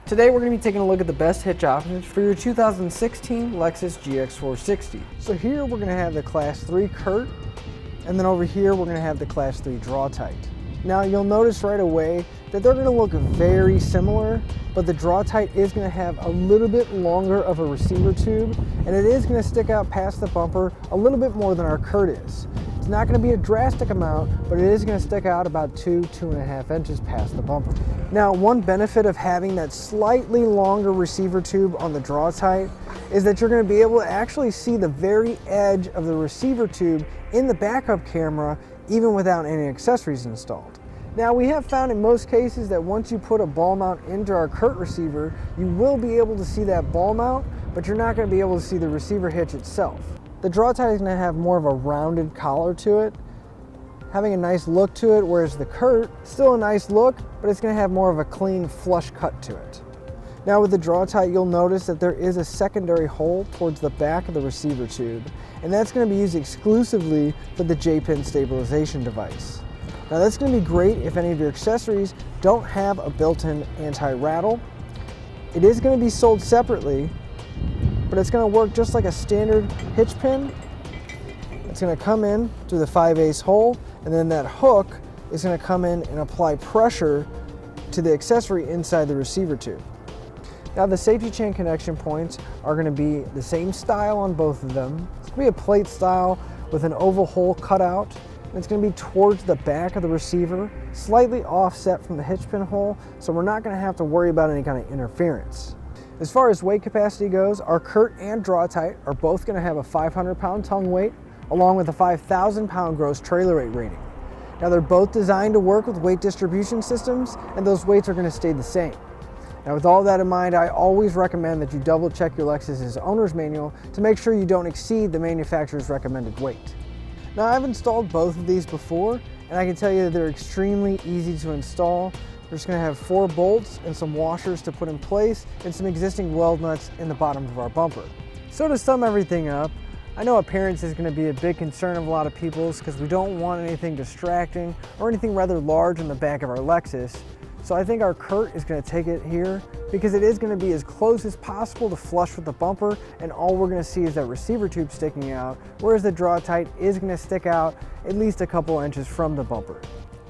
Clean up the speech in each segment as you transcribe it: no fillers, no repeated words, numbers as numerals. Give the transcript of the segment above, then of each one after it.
Today we're going to be taking a look at the best hitch options for your 2016 Lexus GX 460. So here we're going to have the Class 3 Curt, and then over here we're going to have the Class 3 Draw-Tite. Now you'll notice right away that they're going to look very similar, but the Draw-Tite is going to have a little bit longer of a receiver tube, and it is going to stick out past the bumper a little bit more than our Curt is. It's not going to be a drastic amount, but it is going to stick out about 2.5 inches past the bumper. Now, one benefit of having that slightly longer receiver tube on the Draw-Tite is that you're going to be able to actually see the very edge of the receiver tube in the backup camera, even without any accessories installed. Now, we have found in most cases that once you put a ball mount into our Curt receiver, you will be able to see that ball mount, but you're not going to be able to see the receiver hitch itself. The Draw-Tite is going to have more of a rounded collar to it, having a nice look to it, whereas the Curt, still a nice look, but it's going to have more of a clean, flush cut to it. Now with the Draw-Tite, you'll notice that there is a secondary hole towards the back of the receiver tube, and that's going to be used exclusively for the J-pin stabilization device. Now that's going to be great if any of your accessories don't have a built-in anti-rattle. It is going to be sold separately, but it's going to work just like a standard hitch pin. It's going to come in through the 5/8 hole, and then that hook is going to come in and apply pressure to the accessory inside the receiver tube. Now the safety chain connection points are going to be the same style on both of them. It's going to be a plate style with an oval hole cut out. And it's going to be towards the back of the receiver, slightly offset from the hitch pin hole, so we're not going to have to worry about any kind of interference. As far as weight capacity goes, our Curt and Draw-Tite are both going to have a 500-pound tongue weight, along with a 5,000-pound gross trailer weight rating. Now they're both designed to work with weight distribution systems, and those weights are going to stay the same. Now with all that in mind, I always recommend that you double check your Lexus's owner's manual to make sure you don't exceed the manufacturer's recommended weight. Now I've installed both of these before, and I can tell you that they're extremely easy to install. We're just going to have 4 bolts and some washers to put in place, and some existing weld nuts in the bottom of our bumper. So to sum everything up, I know appearance is going to be a big concern of a lot of people's because we don't want anything distracting or anything rather large in the back of our Lexus. So I think our Curt is going to take it here because it is going to be as close as possible to flush with the bumper, and all we're going to see is that receiver tube sticking out, whereas the Draw-Tite is going to stick out at least a couple inches from the bumper.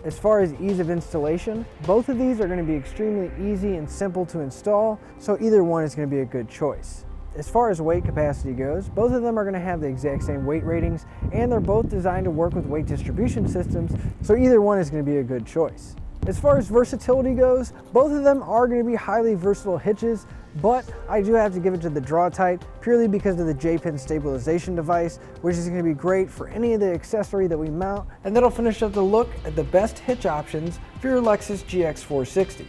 As far as ease of installation, both of these are going to be extremely easy and simple to install, so either one is going to be a good choice. As far as weight capacity goes, both of them are going to have the exact same weight ratings, and they're both designed to work with weight distribution systems, so either one is going to be a good choice. As far as versatility goes, both of them are going to be highly versatile hitches, but I do have to give it to the Draw-Tite purely because of the J-pin stabilization device, which is going to be great for any of the accessory that we mount, and that'll finish up the look at the best hitch options for your Lexus GX 460.